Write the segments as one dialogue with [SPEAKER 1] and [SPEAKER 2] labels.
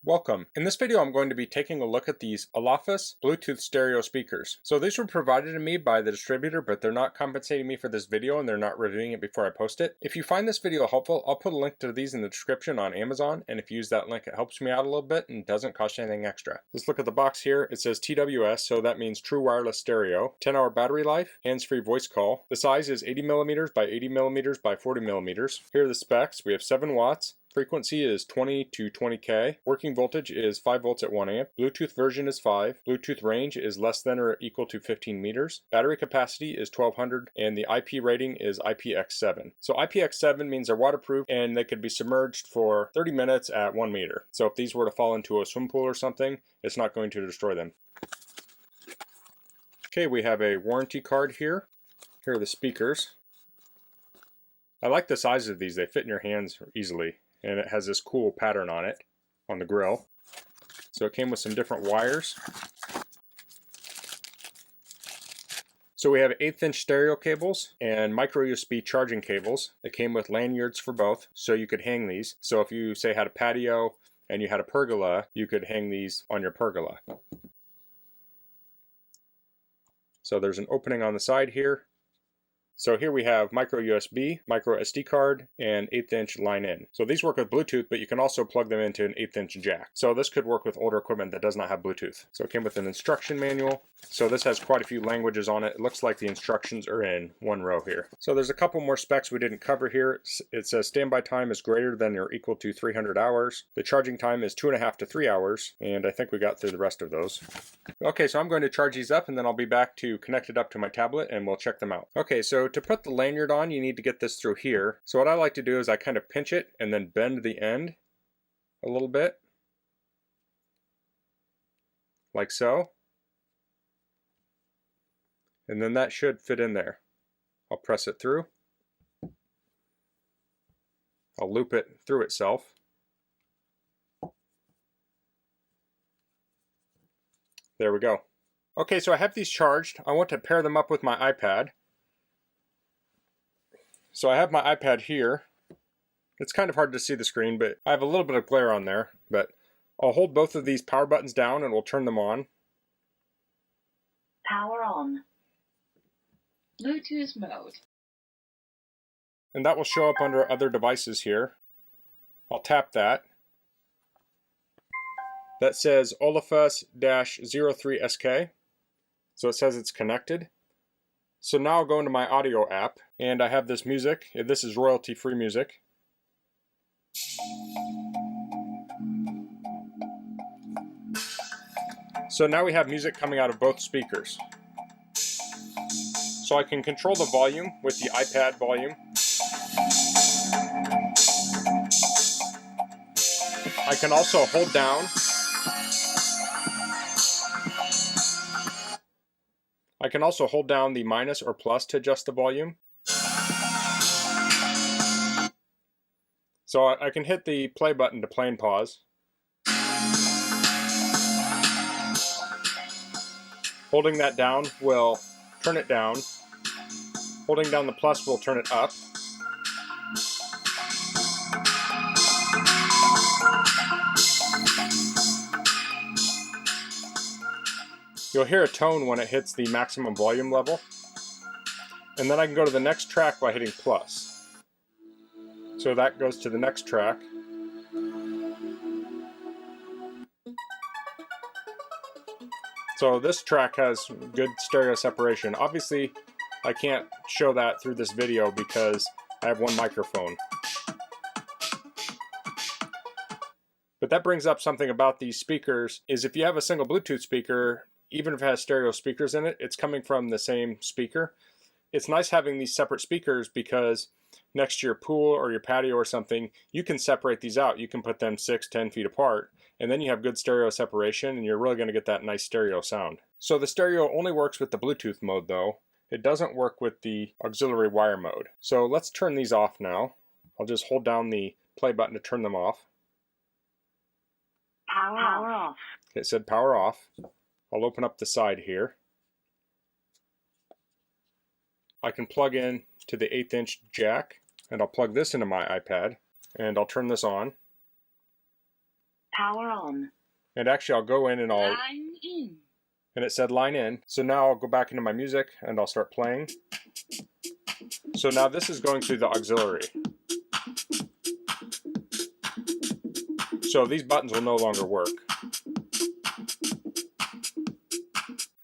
[SPEAKER 1] Welcome. In this video I'm going to be taking a look at these Olafus Bluetooth stereo speakers. So these were provided to me by the distributor, but they're not compensating me for this video and they're not reviewing it before I post it. If you find this video helpful, I'll put a link to these in the description on Amazon, and if you use that link it helps me out a little bit and doesn't cost you anything extra. Let's look at the box here. It says TWS, so that means True Wireless Stereo, 10-hour battery life, hands-free voice call. The size is 80mm by 80mm by 40mm. Here are the specs. We have 7 watts. Frequency is 20 to 20K. Working voltage is 5 volts at 1 amp. Bluetooth version is 5. Bluetooth range is less than or equal to 15 meters. Battery capacity is 1200 and the IP rating is IPX7. So IPX7 means they're waterproof and they could be submerged for 30 minutes at 1 meter. So if these were to fall into a swim pool or something, it's not going to destroy them. Okay, we have a warranty card here. Here are the speakers. I like the size of these. They fit in your hands easily. And it has this cool pattern on it, on the grill. So it came with some different wires. So we have 1/8-inch stereo cables and micro USB charging cables. It came with lanyards for both, so you could hang these. So if you, say, had a patio and you had a pergola, you could hang these on your pergola. So there's an opening on the side here. So here we have micro USB, micro SD card, and 1/8-inch line in. So these work with Bluetooth, but you can also plug them into an 1/8-inch jack. So this could work with older equipment that does not have Bluetooth. So it came with an instruction manual. So this has quite a few languages on it. It looks like the instructions are in one row here. So there's a couple more specs we didn't cover here. It says standby time is greater than or equal to 300 hours. The charging time is 2.5 to 3 hours, and I think we got through the rest of those. Okay, so I'm going to charge these up and then I'll be back to connect it up to my tablet and we'll check them out. Okay, so to put the lanyard on, you need to get this through here. So what I like to do is I kind of pinch it and then bend the end a little bit, like so. And then that should fit in there. I'll press it through. I'll loop it through itself. There we go. Okay, so I have these charged. I want to pair them up with my iPad. So I have my iPad here. It's kind of hard to see the screen, but I have a little bit of glare on there. But I'll hold both of these power buttons down and we'll turn them on.
[SPEAKER 2] Power on. Bluetooth mode.
[SPEAKER 1] And that will show up under other devices here. I'll tap that. That says Olafus-03SK. So it says it's connected. So now I'll go into my audio app and I have this music. This is royalty-free music. So now we have music coming out of both speakers. So I can control the volume with the iPad volume. I can also hold down. I can also hold down the minus or plus to adjust the volume. So I can hit the play button to play and pause. Holding that down will turn it down. Holding down the plus will turn it up. You'll hear a tone when it hits the maximum volume level. And then I can go to the next track by hitting plus. So that goes to the next track. So this track has good stereo separation. Obviously, I can't show that through this video because I have one microphone. But that brings up something about these speakers, is if you have a single Bluetooth speaker, even if it has stereo speakers in it, it's coming from the same speaker. It's nice having these separate speakers because next to your pool or your patio or something, you can separate these out. You can put them 6-10 feet apart, and then you have good stereo separation and you're really going to get that nice stereo sound. So the stereo only works with the Bluetooth mode though. It doesn't work with the auxiliary wire mode. So let's turn these off now. I'll just hold down the play button to turn them off.
[SPEAKER 2] Power off.
[SPEAKER 1] It said power off. I'll open up the side here. I can plug in to the 1/8-inch jack, and I'll plug this into my iPad, and I'll turn this on.
[SPEAKER 2] Power on.
[SPEAKER 1] And actually I'll go in and I'll...
[SPEAKER 2] Line in.
[SPEAKER 1] And it said line in. So now I'll go back into my music and I'll start playing. So now this is going through the auxiliary. So these buttons will no longer work.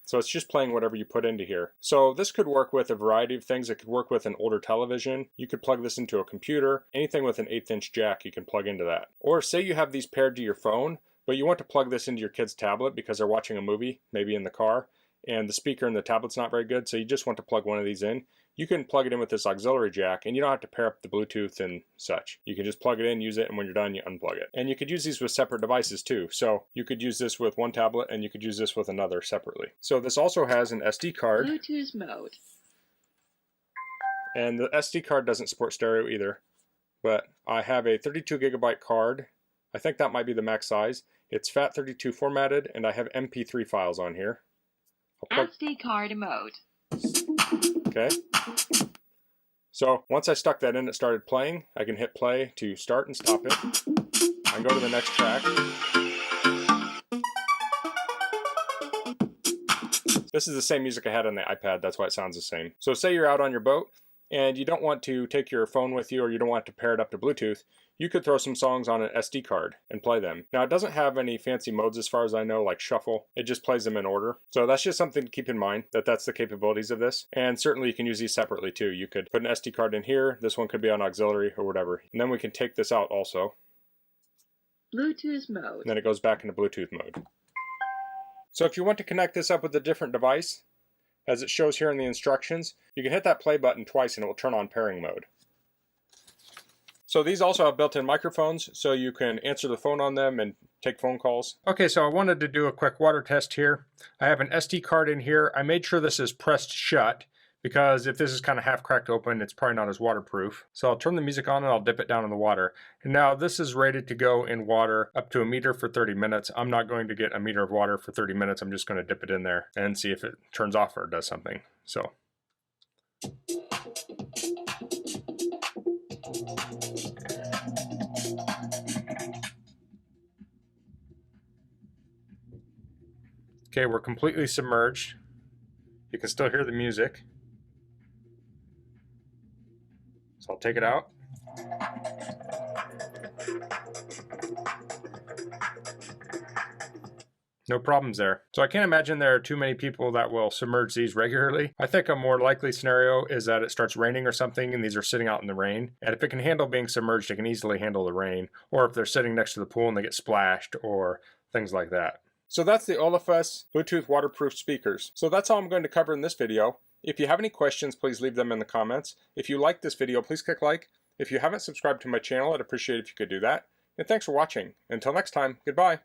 [SPEAKER 1] So it's just playing whatever you put into here. So this could work with a variety of things. It could work with an older television. You could plug this into a computer. Anything with an 1/8" jack you can plug into that. Or say you have these paired to your phone, but you want to plug this into your kid's tablet because they're watching a movie, maybe in the car, and the speaker in the tablet's not very good, so you just want to plug one of these in. You can plug it in with this auxiliary jack, and you don't have to pair up the Bluetooth and such. You can just plug it in, use it, and when you're done, you unplug it. And you could use these with separate devices too. So you could use this with one tablet, and you could use this with another separately. So this also has an SD card.
[SPEAKER 2] Bluetooth mode.
[SPEAKER 1] And the SD card doesn't support stereo either. But I have a 32 gigabyte card. I think that might be the max size. It's FAT32 formatted, and I have MP3 files on here.
[SPEAKER 2] SD card mode.
[SPEAKER 1] Okay. So once I stuck that in, it started playing. I can hit play to start and stop it. I can go to the next track. This is the same music I had on the iPad, that's why it sounds the same. So say you're out on your boat and you don't want to take your phone with you, or you don't want to pair it up to Bluetooth, you could throw some songs on an SD card and play them. Now it doesn't have any fancy modes as far as I know, like shuffle. It just plays them in order. So that's just something to keep in mind, that that's the capabilities of this. And certainly you can use these separately too. You could put an SD card in here, this one could be on auxiliary or whatever. And then we can take this out also.
[SPEAKER 2] Bluetooth mode.
[SPEAKER 1] And then it goes back into Bluetooth mode. So if you want to connect this up with a different device, as it shows here in the instructions, you can hit that play button twice and it will turn on pairing mode. So these also have built-in microphones, so you can answer the phone on them and take phone calls. Okay, so I wanted to do a quick water test here. I have an SD card in here. I made sure this is pressed shut, because if this is kind of half cracked open, it's probably not as waterproof. So I'll turn the music on and I'll dip it down in the water. And now this is rated to go in water up to 1 meter for 30 minutes. I'm not going to get 1 meter of water for 30 minutes. I'm just going to dip it in there and see if it turns off or does something. So. Okay, we're completely submerged. You can still hear the music. So I'll take it out. No problems there. So I can't imagine there are too many people that will submerge these regularly. I think a more likely scenario is that it starts raining or something and these are sitting out in the rain. And if it can handle being submerged, it can easily handle the rain. Or if they're sitting next to the pool and they get splashed or things like that. So that's the Olafus Bluetooth waterproof speakers. So that's all I'm going to cover in this video. If you have any questions, please leave them in the comments. If you like this video, please click like. If you haven't subscribed to my channel, I'd appreciate it if you could do that. And thanks for watching. Until next time, goodbye.